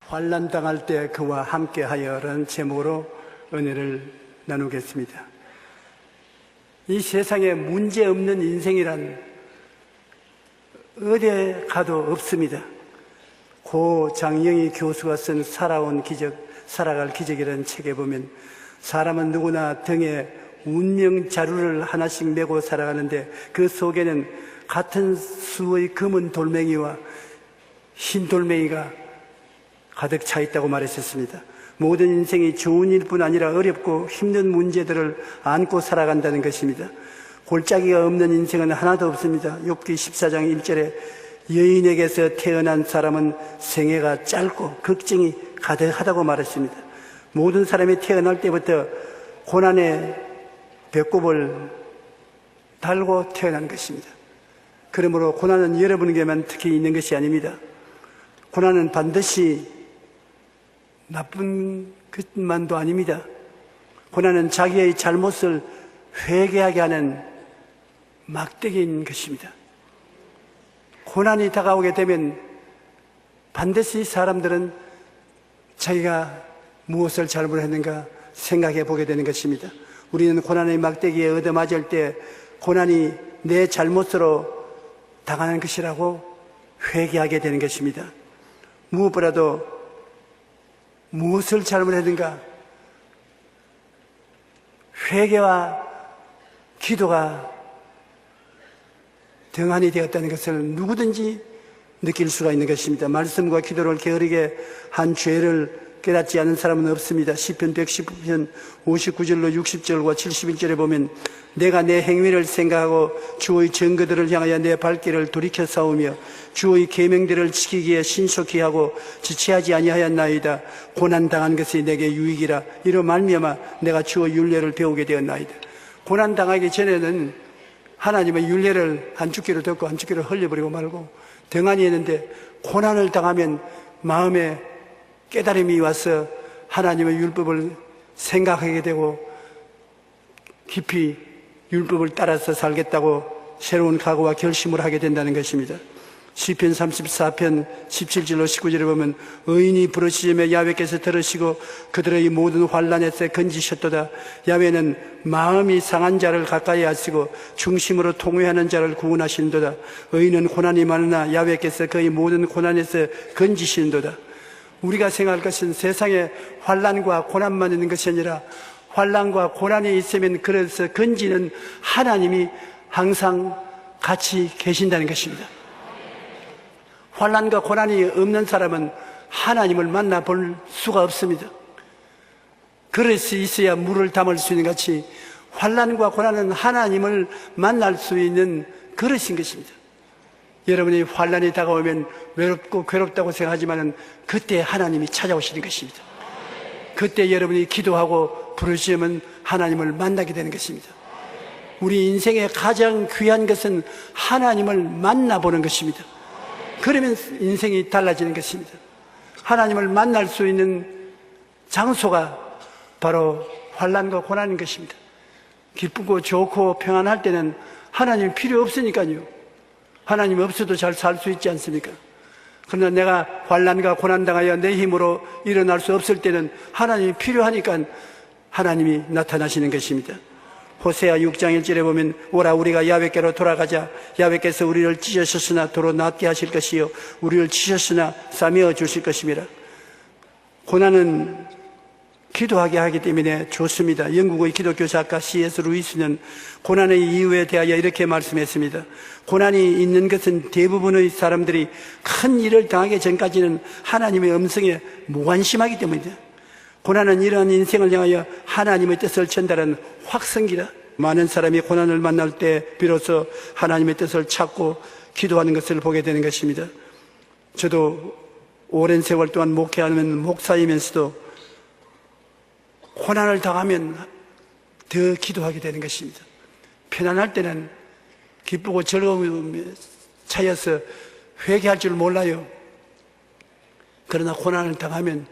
환난 당할 때 그와 함께하여라는 제목으로 은혜를 나누겠습니다. 이 세상에 문제 없는 인생이란 어디에 가도 없습니다. 고 장영희 교수가 쓴 살아갈 기적이라는 책에 보면 사람은 누구나 등에 운명 자루를 하나씩 메고 살아가는데 그 속에는 같은 수의 검은 돌멩이와 흰 돌멩이가 가득 차 있다고 말했었습니다. 모든 인생이 좋은 일뿐 아니라 어렵고 힘든 문제들을 안고 살아간다는 것입니다. 골짜기가 없는 인생은 하나도 없습니다. 욥기 14장 1절에 여인에게서 태어난 사람은 생애가 짧고 걱정이 가득하다고 말했습니다. 모든 사람이 태어날 때부터 고난의 배꼽을 달고 태어난 것입니다. 그러므로 고난은 여러분에게만 특히 있는 것이 아닙니다. 고난은 반드시 나쁜 것만도 아닙니다. 고난은 자기의 잘못을 회개하게 하는 막대기인 것입니다. 고난이 다가오게 되면 반드시 사람들은 자기가 무엇을 잘못했는가 생각해 보게 되는 것입니다. 우리는 고난의 막대기에 얻어맞을 때 고난이 내 잘못으로 당하는 것이라고 회개하게 되는 것입니다. 무엇보다도 무엇을 잘못했는가 회개와 기도가 등한이 되었다는 것을 누구든지 느낄 수가 있는 것입니다. 말씀과 기도를 게으르게 한 죄를 깨닫지 않은 사람은 없습니다. 시편 119편 59절로 60절과 71절에 보면 내가 내 행위를 생각하고 주의 증거들을 향하여 내 발길을 돌이켜 싸우며 주의 계명들을 지키기에 신속히 하고 지체하지 아니하였나이다. 고난당한 것이 내게 유익이라. 이로 말미암아 내가 주의 율례를 배우게 되었나이다. 고난당하기 전에는 하나님의 율례를 한 주기로 듣고 한 주기로 흘려버리고 말고 등한히 했는데 고난을 당하면 마음에 깨달음이 와서 하나님의 율법을 생각하게 되고 깊이 율법을 따라서 살겠다고 새로운 각오와 결심을 하게 된다는 것입니다. 시편 34편 17절로 19절에 보면 의인이 부르짖으며 야훼께서 들으시고 그들의 모든 환난에서 건지셨도다. 야훼는 마음이 상한 자를 가까이 하시고 중심으로 통회하는 자를 구원하시는도다. 의인은 고난이 많으나 야훼께서 그의 모든 고난에서 건지시는도다. 우리가 생각할 것은 세상에 환난과 고난만 있는 것이 아니라 환난과 고난이 있으면 그래서 건지는 하나님이 항상 같이 계신다는 것입니다. 환난과 고난이 없는 사람은 하나님을 만나볼 수가 없습니다. 그릇이 있어야 물을 담을 수 있는 같이 환난과 고난은 하나님을 만날 수 있는 그릇인 것입니다. 여러분이 환난이 다가오면 외롭고 괴롭다고 생각하지만 그때 하나님이 찾아오시는 것입니다. 그때 여러분이 기도하고 부르시면 하나님을 만나게 되는 것입니다. 우리 인생의 가장 귀한 것은 하나님을 만나보는 것입니다. 그러면 인생이 달라지는 것입니다. 하나님을 만날 수 있는 장소가 바로 환난과 고난인 것입니다. 기쁘고 좋고 평안할 때는 하나님이 필요 없으니까요. 하나님 없어도 잘 살 수 있지 않습니까? 그러나 내가 환난과 고난 당하여 내 힘으로 일어날 수 없을 때는 하나님이 필요하니까 하나님이 나타나시는 것입니다. 호세아 6장 1절에 보면 오라 우리가 야훼께로 돌아가자. 야훼께서 우리를 찢으셨으나 도로 낫게 하실 것이요 우리를 치셨으나 싸매어 주실 것입니다. 고난은 기도하게 하기 때문에 좋습니다. 영국의 기독교 작가 C.S. 루이스는 고난의 이유에 대하여 이렇게 말씀했습니다. 고난이 있는 것은 대부분의 사람들이 큰 일을 당하기 전까지는 하나님의 음성에 무관심하기 때문입니다. 고난은 이러한 인생을 향하여 하나님의 뜻을 전달하는 확성기라. 많은 사람이 고난을 만날 때 비로소 하나님의 뜻을 찾고 기도하는 것을 보게 되는 것입니다. 저도 오랜 세월 동안 목회하는 목사이면서도 고난을 당하면 더 기도하게 되는 것입니다. 편안할 때는 기쁘고 즐거움에 차여서 회개할 줄 몰라요. 그러나 고난을 당하면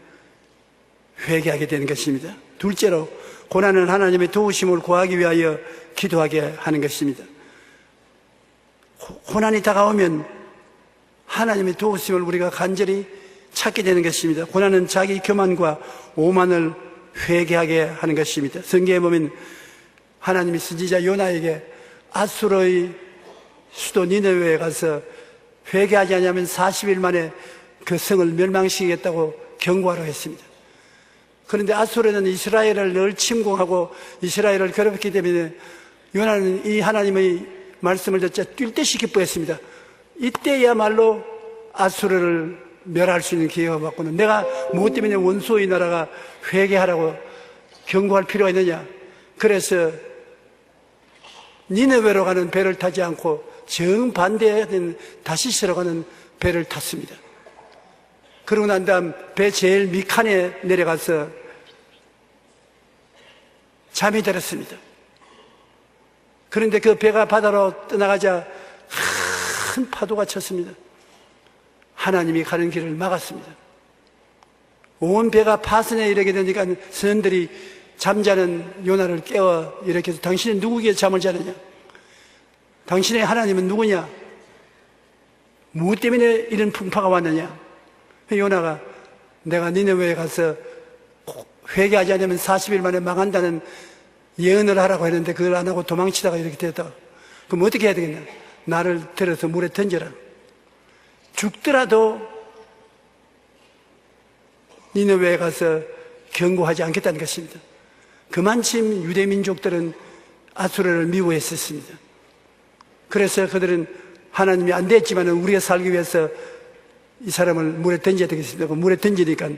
회개하게 되는 것입니다. 둘째로 고난은 하나님의 도우심을 구하기 위하여 기도하게 하는 것입니다. 고난이 다가오면 하나님의 도우심을 우리가 간절히 찾게 되는 것입니다. 고난은 자기 교만과 오만을 회개하게 하는 것입니다. 성경에 보면 하나님이 선지자 요나에게 아수르의 수도 니느웨에 가서 회개하지 않으면 40일 만에 그 성을 멸망시키겠다고 경고하라고 했습니다. 그런데 아수르는 이스라엘을 늘 침공하고 이스라엘을 괴롭혔기 때문에 요나는 이 하나님의 말씀을 듣자 뛸 듯이 기뻐했습니다. 이때야말로 아수르를 멸할 수 있는 기회가 왔고는 내가 무엇 때문에 원수의 나라가 회개하라고 경고할 필요가 있느냐. 그래서 니느웨로 가는 배를 타지 않고 정반대된 다시스로 가는 배를 탔습니다. 그러고 난 다음 배 제일 밑칸에 내려가서 잠이 들었습니다. 그런데 그 배가 바다로 떠나가자 큰 파도가 쳤습니다. 하나님이 가는 길을 막았습니다. 온 배가 파선에 이르게 되니까 선원들이 잠자는 요나를 깨워 이렇게 해서 당신은 누구에게 잠을 자느냐? 당신의 하나님은 누구냐? 무엇 때문에 이런 풍파가 왔느냐? 요나가 내가 니느웨에 가서 회개하지 않으면 40일 만에 망한다는 예언을 하라고 했는데 그걸 안 하고 도망치다가 이렇게 됐다. 그럼 어떻게 해야 되겠냐? 나를 들어서 물에 던져라. 죽더라도 니느웨에 가서 경고하지 않겠다는 것입니다. 그만큼 유대 민족들은 아수르를 미워했었습니다. 그래서 그들은 하나님이 안 됐지만 우리가 살기 위해서 이 사람을 물에 던져야 되겠습니다. 물에 던지니까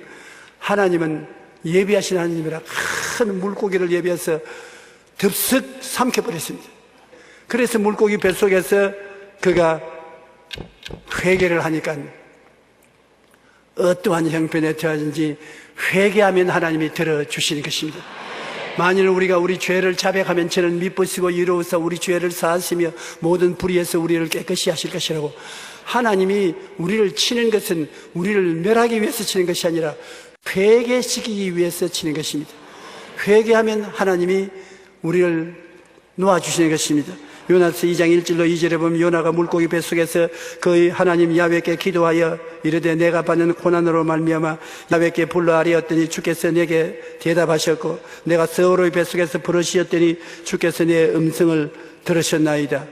하나님은 예비하신 하나님이라 큰 물고기를 예비해서 덥석 삼켜버렸습니다. 그래서 물고기 뱃속에서 그가 회개를 하니까 어떠한 형편에 처하든지 회개하면 하나님이 들어주시는 것입니다. 만일 우리가 우리 죄를 자백하면 저는 미쁘시고 이로우사 우리 죄를 사하시며 모든 불의에서 우리를 깨끗이 하실 것이라고. 하나님이 우리를 치는 것은 우리를 멸하기 위해서 치는 것이 아니라 회개시키기 위해서 치는 것입니다. 회개하면 하나님이 우리를 놓아주시는 것입니다. 요나서 2장 1절로 2절에 보면 요나가 물고기 뱃속에서 그의 하나님 야훼께 기도하여 이르되 내가 받는 고난으로 말미암아 야훼께 불러 아뢰었더니 주께서 내게 대답하셨고 내가 서로의 뱃속에서 부르시었더니 주께서 내 음성을 들으셨나이다.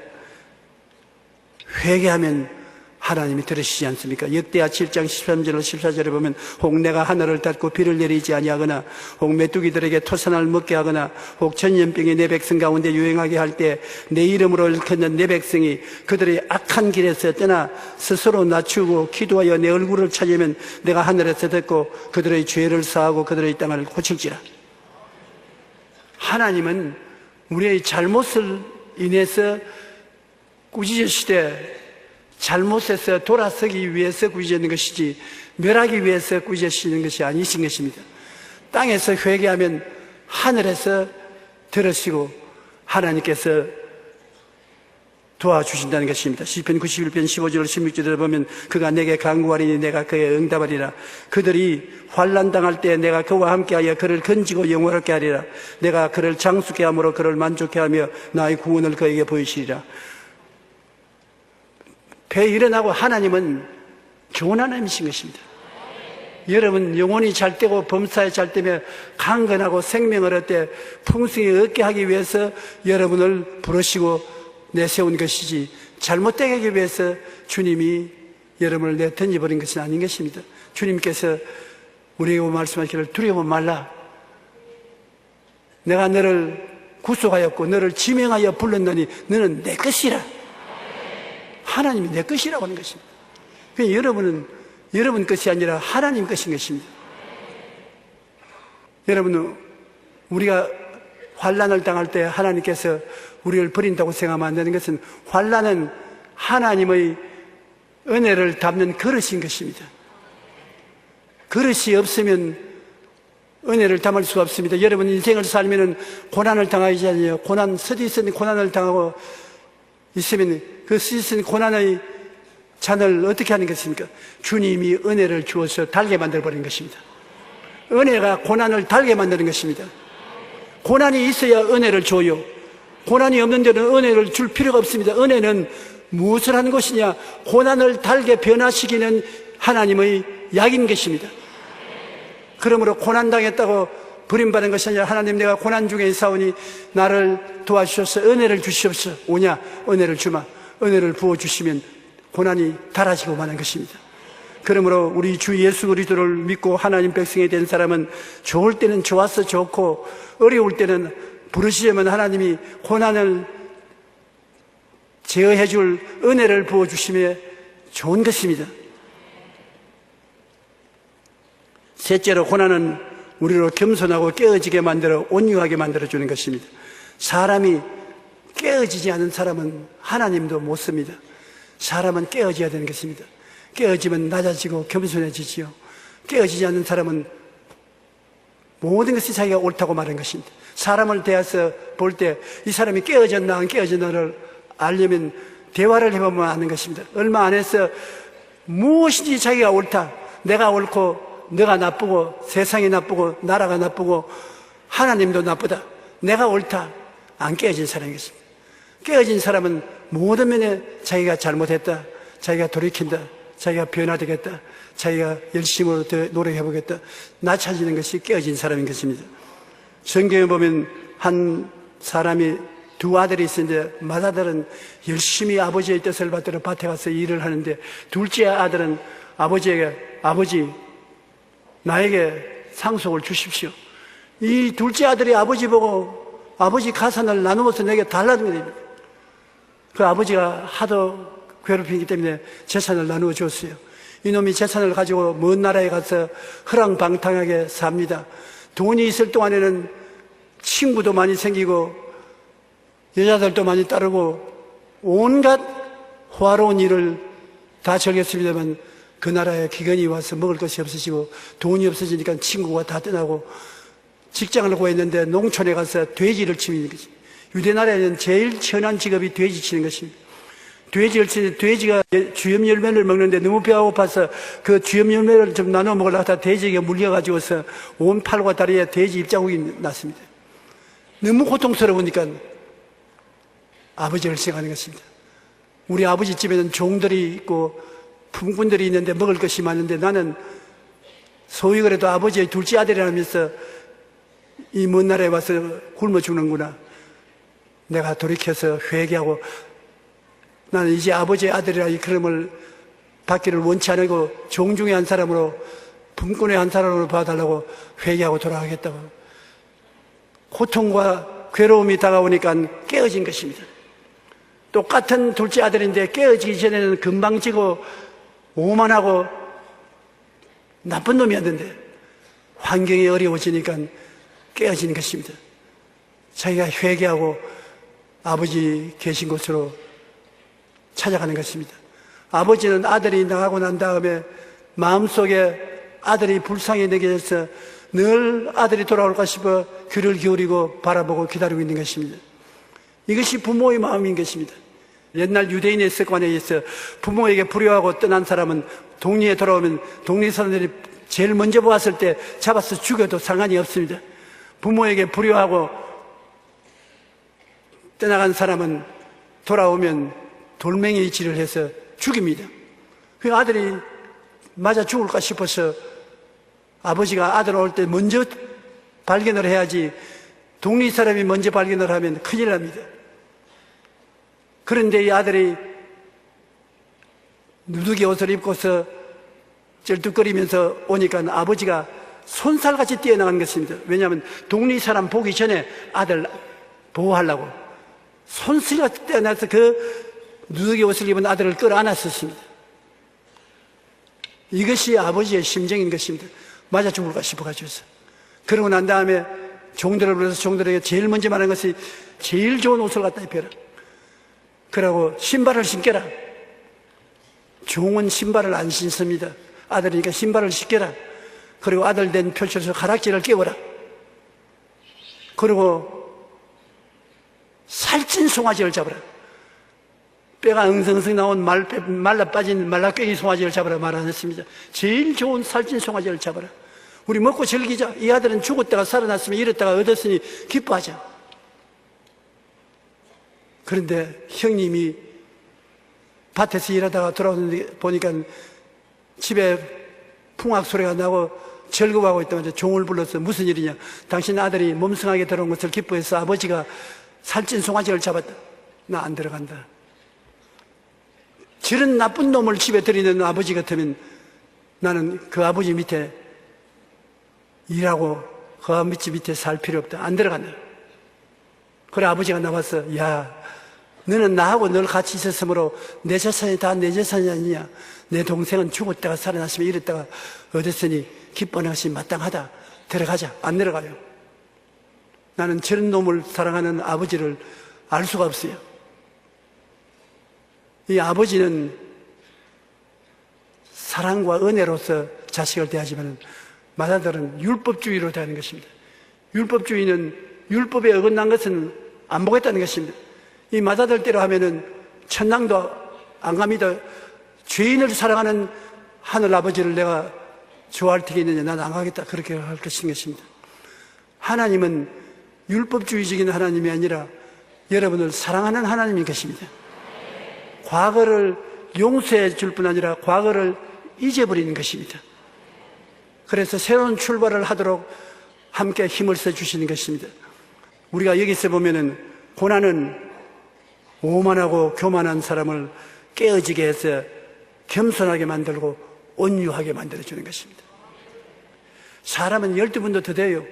회개하면 하나님이 들으시지 않습니까? 역대하 7장 13절로 14절에 보면 혹 내가 하늘을 닫고 비를 내리지 아니하거나 혹 메뚜기들에게 토산을 먹게 하거나 혹 전염병이 내 백성 가운데 유행하게 할 때 내 이름으로 일컫는 내 백성이 그들의 악한 길에서 떠나 스스로 낮추고 기도하여 내 얼굴을 찾으면 내가 하늘에서 듣고 그들의 죄를 사하고 그들의 땅을 고칠지라. 하나님은 우리의 잘못을 인해서 꾸짖으시되 잘못해서 돌아서기 위해서 꾸짖는 것이지 멸하기 위해서 꾸짖으시는 것이 아니신 것입니다. 땅에서 회개하면 하늘에서 들으시고 하나님께서 도와주신다는 것입니다. 시편 91편 15절 16절에 보면 그가 내게 간구하리니 내가 그의 응답하리라. 그들이 환난 당할 때 내가 그와 함께하여 그를 건지고 영원하게 하리라. 내가 그를 장수케 함으로 그를 만족케 하며 나의 구원을 그에게 보이시리라. 배에 일어나고 하나님은 좋은 하나님이신 것입니다. 여러분 영혼이 잘 되고 범사에 잘 되며 강건하고 생명을 얻되 풍성히 얻게 하기 위해서 여러분을 부르시고 내세운 것이지 잘못되게 하기 위해서 주님이 여러분을 내던져버린 것은 아닌 것입니다. 주님께서 우리에게 말씀하시기를 두려워 말라. 내가 너를 구속하였고 너를 지명하여 불렀노니 너는 내 것이라. 하나님이 내 것이라고 하는 것입니다. 그러니까 여러분은 여러분 것이 아니라 하나님 것인 것입니다. 여러분은 우리가 환난을 당할 때 하나님께서 우리를 버린다고 생각하면 안 되는 것은 환난은 하나님의 은혜를 담는 그릇인 것입니다. 그릇이 없으면 은혜를 담을 수가 없습니다. 여러분 인생을 살면은 고난을 당하지 않아요. 고난, 서디슨 고난을 당하고 있으면 그 서디슨 고난의 잔을 어떻게 하는 것입니까? 주님이 은혜를 주어서 달게 만들어버린 것입니다. 은혜가 고난을 달게 만드는 것입니다. 고난이 있어야 은혜를 줘요. 고난이 없는 데는 은혜를 줄 필요가 없습니다. 은혜는 무엇을 하는 것이냐? 고난을 달게 변화시키는 하나님의 약인 것입니다. 그러므로 고난당했다고 버림받은 것이 아니라 하나님 내가 고난 중에 있사오니 나를 도와주셔서 은혜를 주시옵소서. 오냐? 은혜를 주마. 은혜를 부어주시면 고난이 달아지고 마는 것입니다. 그러므로 우리 주 예수 그리스도를 믿고 하나님 백성이 된 사람은 좋을 때는 좋아서 좋고 어려울 때는 부르시려면 하나님이 고난을 제어해 줄 은혜를 부어주시며 좋은 것입니다. 셋째로 고난은 우리로 겸손하고 깨어지게 만들어 온유하게 만들어주는 것입니다. 사람이 깨어지지 않은 사람은 하나님도 못 씁니다. 사람은 깨어져야 되는 것입니다. 깨어지면 낮아지고 겸손해지지요. 깨어지지 않는 사람은 모든 것이 자기가 옳다고 말하는 것입니다. 사람을 대해서 볼 때 이 사람이 깨어졌나 안 깨어졌나를 알려면 대화를 해보면 아는 것입니다. 얼마 안 해서 무엇인지 자기가 옳다, 내가 옳고 너가 나쁘고 세상이 나쁘고 나라가 나쁘고 하나님도 나쁘다, 내가 옳다, 안 깨어진 사람인 것입니다. 깨어진 사람은 모든 면에 자기가 잘못했다, 자기가 돌이킨다, 자기가 변화되겠다, 자기가 열심으로 더 노력해보겠다, 나 찾는 것이 깨어진 사람인 것입니다. 성경에 보면 한 사람이 두 아들이 있었는데 맏아들은 열심히 아버지의 뜻을 받들어 밭에 가서 일을 하는데 둘째 아들은 아버지에게 아버지 나에게 상속을 주십시오. 이 둘째 아들이 아버지 보고 아버지 가산을 나누어서 내게 달라는 겁니다. 그 아버지가 하도 괴롭히기 때문에 재산을 나누어 줬어요. 이놈이 재산을 가지고 먼 나라에 가서 허랑방탕하게 삽니다. 돈이 있을 동안에는 친구도 많이 생기고 여자들도 많이 따르고 온갖 호화로운 일을 다 즐겼습니다만 그 나라에 기근이 와서 먹을 것이 없어지고 돈이 없어지니까 친구가 다 떠나고 직장을 구했는데 농촌에 가서 돼지를 치는 것입니다. 유대 나라에는 제일 천한 직업이 돼지 치는 것입니다. 돼지를 치는데 돼지가 주염 열매를 먹는데 너무 배가 고파서 그 주염 열매를 좀 나눠 먹으려고 하다 돼지에게 물려가지고서 온 팔과 다리에 돼지 입자국이 났습니다. 너무 고통스러우니까 아버지를 생각하는 것입니다. 우리 아버지 집에는 종들이 있고 품꾼들이 있는데 먹을 것이 많은데 나는 소위 그래도 아버지의 둘째 아들이라면서 이 먼 나라에 와서 굶어 죽는구나. 내가 돌이켜서 회개하고 나는 이제 아버지의 아들이라 이 그름을 받기를 원치 않고 종중의 한 사람으로 품꾼의 한 사람으로 봐달라고 회개하고 돌아가겠다고. 고통과 괴로움이 다가오니까 깨어진 것입니다. 똑같은 둘째 아들인데 깨어지기 전에는 건방지고 오만하고 나쁜 놈이었는데 환경이 어려워지니까 깨어지는 것입니다. 자기가 회개하고 아버지 계신 곳으로 찾아가는 것입니다. 아버지는 아들이 나가고 난 다음에 마음속에 아들이 불쌍히 느껴져서 늘 아들이 돌아올까 싶어 귀를 기울이고 바라보고 기다리고 있는 것입니다. 이것이 부모의 마음인 것입니다. 옛날 유대인의 습관에 의해서 부모에게 불효하고 떠난 사람은 동리에 돌아오면 동리 사람들이 제일 먼저 보았을 때 잡아서 죽여도 상관이 없습니다. 부모에게 불효하고 떠나간 사람은 돌아오면 돌멩이 질을 해서 죽입니다. 그 아들이 맞아 죽을까 싶어서 아버지가 아들 올 때 먼저 발견을 해야지 동리 사람이 먼저 발견을 하면 큰일 납니다. 그런데 이 아들이 누더기 옷을 입고서 쩔뚝거리면서 오니까 아버지가 손살같이 뛰어나간 것입니다. 왜냐하면 동리 사람 보기 전에 아들 보호하려고 손살같이 뛰어나서 그 누더기 옷을 입은 아들을 끌어안았었습니다. 이것이 아버지의 심정인 것입니다. 맞아 죽을까 싶어가지고서. 그러고 난 다음에 종들을 불러서 종들에게 제일 먼저 말하는 것이 제일 좋은 옷을 갖다 입혀라. 그러고 신발을 신겨라. 종은 신발을 안 신습니다. 아들이니까 신발을 신겨라. 그리고 아들 된 펼쳐서 가락지를 끼워라. 그리고 살찐 송아지를 잡아라. 뼈가 응성성 나온 말라 빠진 말라깽이 송아지를 잡아라 말 안 했습니다. 제일 좋은 살찐 송아지를 잡아라. 우리 먹고 즐기자. 이 아들은 죽었다가 살아났으면 이랬다가 얻었으니 기뻐하자. 그런데 형님이 밭에서 일하다가 돌아오는데 보니까 집에 풍악 소리가 나고 즐거워하고 있다가 종을 불러서 무슨 일이냐, 당신 아들이 몸성하게 들어온 것을 기뻐해서 아버지가 살찐 송아지를 잡았다. 나 안 들어간다. 저런 나쁜 놈을 집에 들이는 아버지 같으면 나는 그 아버지 밑에 일하고 그 아버지 밑에 살 필요 없다. 안 들어간다. 그래 아버지가 나와서, 야, 너는 나하고 늘 같이 있었으므로 내 재산이 다 내 재산이 아니냐. 내 동생은 죽었다가 살아났으면 이랬다가 얻었으니 기뻐하는 것이 마땅하다. 들어가자. 안 들어가요. 나는 저런 놈을 사랑하는 아버지를 알 수가 없어요. 이 아버지는 사랑과 은혜로서 자식을 대하지만 마다들은 율법주의로 대하는 것입니다. 율법주의는 율법에 어긋난 것은 안 보겠다는 것입니다. 이 마다들대로 하면은 천당도 안 갑니다. 죄인을 사랑하는 하늘 아버지를 내가 좋아할 테게 있느냐, 나는 안 가겠다. 그렇게 할 것입니다. 하나님은 율법주의적인 하나님이 아니라 여러분을 사랑하는 하나님인 것입니다. 과거를 용서해 줄 뿐 아니라 과거를 잊어버리는 것입니다. 그래서 새로운 출발을 하도록 함께 힘을 써 주시는 것입니다. 우리가 여기서 보면은 고난은 오만하고 교만한 사람을 깨어지게 해서 겸손하게 만들고 온유하게 만들어주는 것입니다. 사람은 12분도 더 돼요.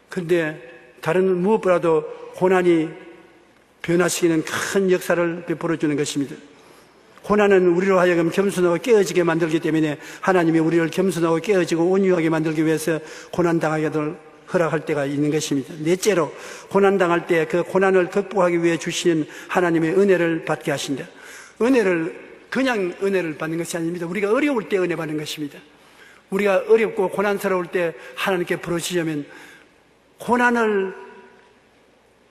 그런데 다른 무엇보다도 고난이 변화시키는 큰 역사를 베풀어주는 것입니다. 고난은 우리로 하여금 겸손하고 깨어지게 만들기 때문에 하나님이 우리를 겸손하고 깨어지고 온유하게 만들기 위해서 고난당하게 허락할 때가 있는 것입니다. 넷째로 고난당할 때 그 고난을 극복하기 위해 주시는 하나님의 은혜를 받게 하신다. 그냥 은혜를 받는 것이 아닙니다. 우리가 어려울 때 은혜 받는 것입니다. 우리가 어렵고 고난스러울 때 하나님께 부르시려면 고난을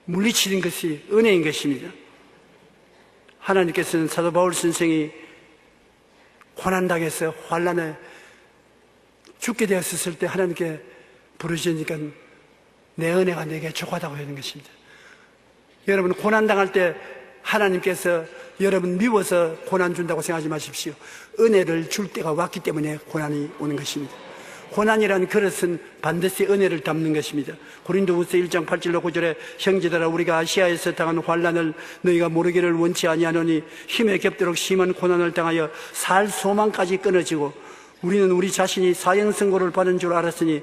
물리치는 것이 은혜인 것입니다. 하나님께서는 사도 바울 선생이 고난당해서 환난에 죽게 되었을 때 하나님께 부르시니까 내 은혜가 내게 족하다고 하는 것입니다. 여러분 고난당할 때 하나님께서 여러분 미워서 고난 준다고 생각하지 마십시오. 은혜를 줄 때가 왔기 때문에 고난이 오는 것입니다. 고난이라는 그릇은 반드시 은혜를 담는 것입니다. 고린도후서 1장 8절로 9절에 형제들아 우리가 아시아에서 당한 환난을 너희가 모르기를 원치 아니하노니 힘에 겹도록 심한 고난을 당하여 살 소망까지 끊어지고 우리는 우리 자신이 사형선고를 받은 줄 알았으니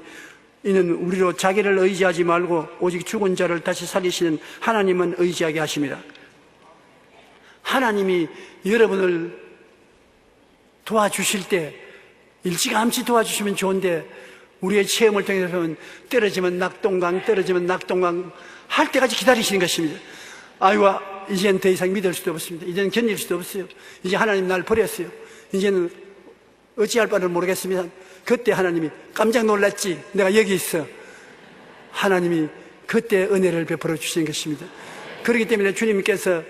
이는 우리로 자기를 의지하지 말고 오직 죽은 자를 다시 살리시는 하나님은 의지하게 하십니다. 하나님이 여러분을 도와주실 때 일찌감치 도와주시면 좋은데 우리의 체험을 통해서 보면 떨어지면 낙동강 할 때까지 기다리시는 것입니다. 아이고 이제는 더 이상 믿을 수도 없습니다. 이제는 견딜 수도 없어요. 이제 하나님 날 버렸어요. 이제는 어찌할 바를 모르겠습니다. 그때 하나님이 깜짝 놀랐지 내가 여기 있어. 하나님이 그때 은혜를 베풀어 주시는 것입니다. 그렇기 때문에 주님께서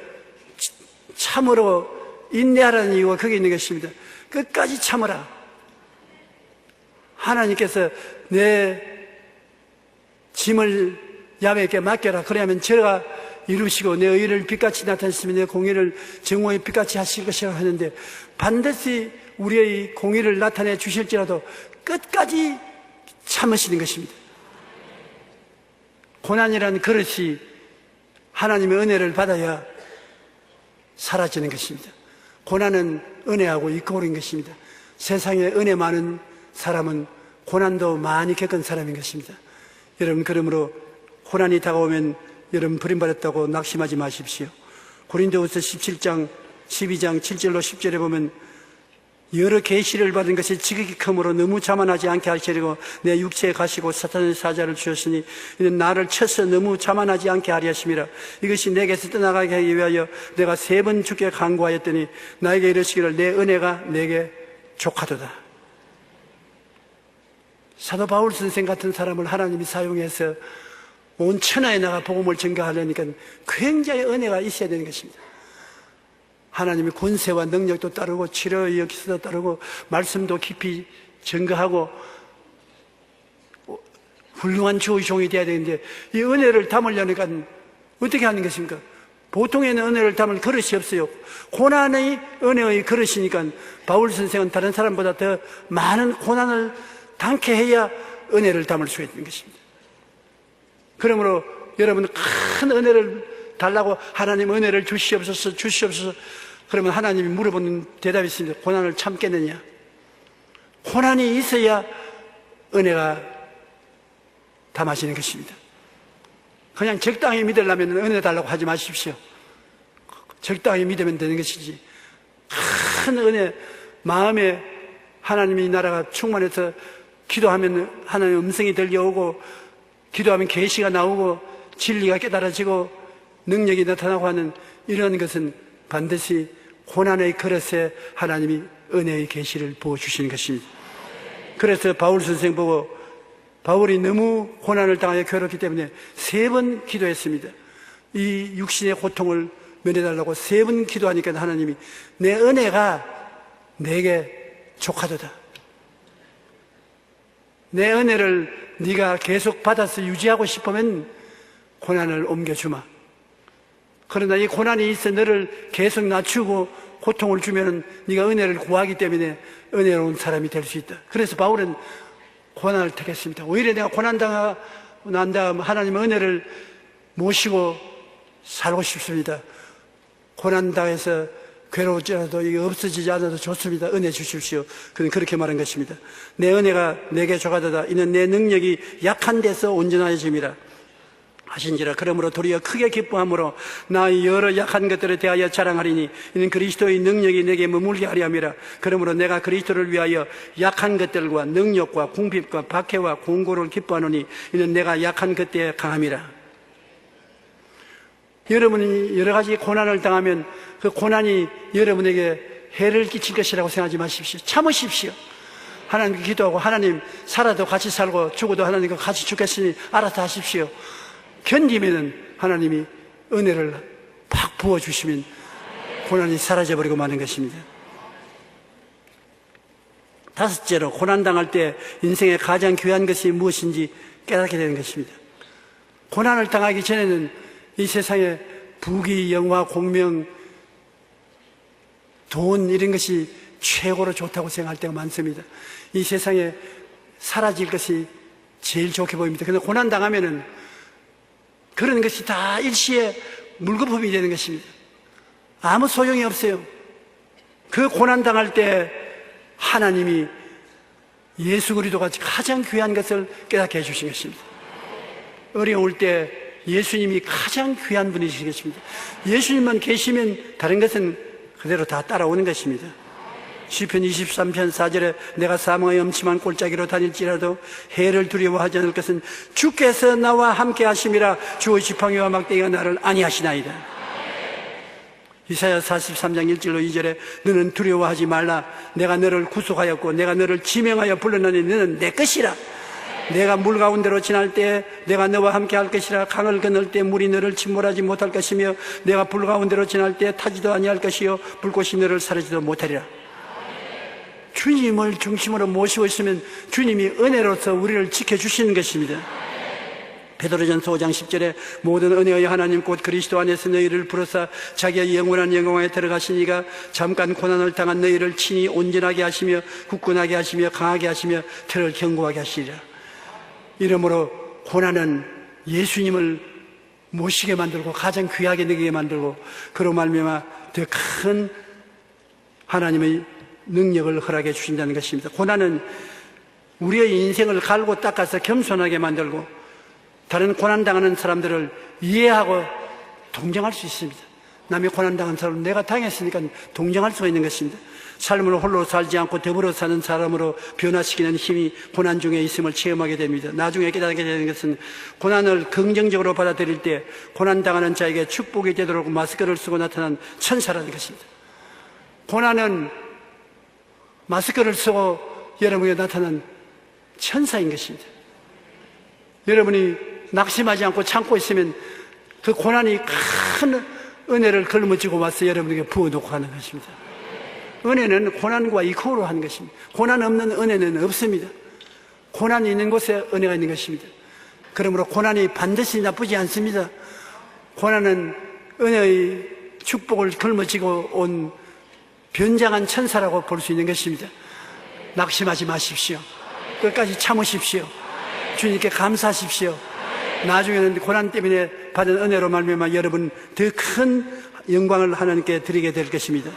참으로 인내하라는 이유가 거기 있는 것입니다. 끝까지 참으라. 하나님께서 내 짐을 야훼께 맡겨라. 그래야만 저가 이루시고 내 의를 빛같이 나타내시면 내 공의를 정오의 빛같이 하실 것이라고 하는데 반드시 우리의 공의를 나타내 주실지라도 끝까지 참으시는 것입니다. 고난이라는 그릇이 하나님의 은혜를 받아야 사라지는 것입니다. 고난은 은혜하고 이꼬리인 것입니다. 세상에 은혜 많은 사람은 고난도 많이 겪은 사람인 것입니다. 여러분 그러므로 고난이 다가오면 여러분 버림받았다고 낙심하지 마십시오. 고린도후서 17장 12장 7절로 10절에 보면 여러 계시를 받은 것이 지극히 크므로 너무 자만하지 않게 하시려고 내 육체에 가시고 사탄의 사자를 주셨으니 이는 나를 쳐서 너무 자만하지 않게 하려 하심이라. 이것이 내게서 떠나가게 하기 위하여 내가 3번 주께 간구하였더니 나에게 이르시기를 내 은혜가 내게 족하도다. 사도 바울 선생 같은 사람을 하나님이 사용해서 온 천하에 나가 복음을 전가하려니까 굉장히 은혜가 있어야 되는 것입니다. 하나님의 권세와 능력도 따르고 치료의 역사도 따르고 말씀도 깊이 전가하고 훌륭한 주의 종이 되어야 되는데 이 은혜를 담으려니까 어떻게 하는 것입니까? 보통의 은혜를 담을 그릇이 없어요. 고난의 은혜의 그릇이니까 바울 선생은 다른 사람보다 더 많은 고난을 당케 해야 은혜를 담을 수가 있는 것입니다. 그러므로 여러분 큰 은혜를 달라고 하나님 은혜를 주시옵소서 주시옵소서 그러면 하나님이 물어보는 대답이 있습니다. 고난을 참겠느냐? 고난이 있어야 은혜가 담아지는 것입니다. 그냥 적당히 믿으려면 은혜 달라고 하지 마십시오. 적당히 믿으면 되는 것이지 큰 은혜, 마음에 하나님의 나라가 충만해서 기도하면 하나님의 음성이 들려오고 기도하면 계시가 나오고 진리가 깨달아지고 능력이 나타나고 하는 이런 것은 반드시 고난의 그릇에 하나님이 은혜의 계시를 부어주시는 것입니다. 그래서 바울 선생 보고 바울이 너무 고난을 당하여 괴롭기 때문에 3번 기도했습니다. 이 육신의 고통을 면해달라고 3번 기도하니까 하나님이 내 은혜가 내게 족하도다. 내 은혜를 네가 계속 받아서 유지하고 싶으면 고난을 옮겨주마. 그러나 이 고난이 있어 너를 계속 낮추고 고통을 주면 네가 은혜를 구하기 때문에 은혜로운 사람이 될 수 있다. 그래서 바울은 고난을 택했습니다. 오히려 내가 고난당하고 난 다음 하나님의 은혜를 모시고 살고 싶습니다. 고난당해서 괴로울지라도 이게 없어지지 않아도 좋습니다. 은혜 주십시오. 그는 그렇게 말한 것입니다. 내 은혜가 내게 족하도다. 이는 내 능력이 약한 데서 온전하여짐이라 하신지라. 그러므로 도리어 크게 기뻐함으로 나의 여러 약한 것들에 대하여 자랑하리니 이는 그리스도의 능력이 내게 머물게 하려 함이라. 그러므로 내가 그리스도를 위하여 약한 것들과 능력과 궁핍과 박해와 공고를 기뻐하노니 이는 내가 약한 그때에 강함이라. 여러분이 여러 가지 고난을 당하면 그 고난이 여러분에게 해를 끼칠 것이라고 생각하지 마십시오. 참으십시오. 하나님께 기도하고 하나님 살아도 같이 살고 죽어도 하나님과 같이 죽겠으니 알아서 하십시오. 견디면은 하나님이 은혜를 팍 부어주시면 고난이 사라져버리고 마는 것입니다. 5째로 고난당할 때 인생의 가장 귀한 것이 무엇인지 깨닫게 되는 것입니다. 고난을 당하기 전에는 이 세상에 부귀, 영화, 공명, 돈 이런 것이 최고로 좋다고 생각할 때가 많습니다. 이 세상에 사라질 것이 제일 좋게 보입니다. 그런데 고난당하면은 그런 것이 다 일시에 물거품이 되는 것입니다. 아무 소용이 없어요. 그 고난당할 때 하나님이 예수 그리스도가 가장 귀한 것을 깨닫게 해주신 것입니다. 어려울 때 예수님이 가장 귀한 분이신 것입니다. 예수님만 계시면 다른 것은 그대로 다 따라오는 것입니다. 시편 23편 4절에 내가 사망의 엄침한 골짜기로 다닐지라도 해를 두려워하지 않을 것은 주께서 나와 함께 하심이라. 주의 지팡이와 막대기가 나를 안위하시나이다. 이사야 43장 1절로 2절에 너는 두려워하지 말라. 내가 너를 구속하였고 내가 너를 지명하여 불러나니 너는 내 것이라. 내가 물 가운데로 지날 때 내가 너와 함께 할 것이라. 강을 건널 때 물이 너를 침몰하지 못할 것이며 내가 불 가운데로 지날 때 타지도 아니할 것이요 불꽃이 너를 사르지도 못하리라. 주님을 중심으로 모시고 있으면 주님이 은혜로서 우리를 지켜주시는 것입니다. 베드로전서 5장 10절에 모든 은혜의 하나님 곧 그리스도 안에서 너희를 부르사 자기의 영원한 영광에 들어가시니가 잠깐 고난을 당한 너희를 친히 온전하게 하시며 굳건하게 하시며 강하게 하시며 ter을 견고하게 하시리라. 이러므로 고난은 예수님을 모시게 만들고 가장 귀하게 느끼게 만들고 그로 말미암아 더 큰 하나님의 능력을 허락해 주신다는 것입니다. 고난은 우리의 인생을 갈고 닦아서 겸손하게 만들고 다른 고난당하는 사람들을 이해하고 동정할 수 있습니다. 남이 고난당한 사람을 내가 당했으니까 동정할 수가 있는 것입니다. 삶을 홀로 살지 않고 더불어 사는 사람으로 변화시키는 힘이 고난 중에 있음을 체험하게 됩니다. 나중에 깨닫게 되는 것은 고난을 긍정적으로 받아들일 때 고난당하는 자에게 축복이 되도록 마스크를 쓰고 나타난 천사라는 것입니다. 고난은 마스크를 쓰고 여러분에게 나타난 천사인 것입니다. 여러분이 낙심하지 않고 참고 있으면 그 고난이 큰 은혜를 걸머쥐고 와서 여러분에게 부어놓고 하는 것입니다. 은혜는 고난과 이코로 하는 것입니다. 고난 없는 은혜는 없습니다. 고난이 있는 곳에 은혜가 있는 것입니다. 그러므로 고난이 반드시 나쁘지 않습니다. 고난은 은혜의 축복을 걸머쥐고 온 변장한 천사라고 볼 수 있는 것입니다. 낙심하지 마십시오. 끝까지 참으십시오. 주님께 감사하십시오. 나중에는 고난 때문에 받은 은혜로 말미암아 여러분 더 큰 영광을 하나님께 드리게 될 것입니다.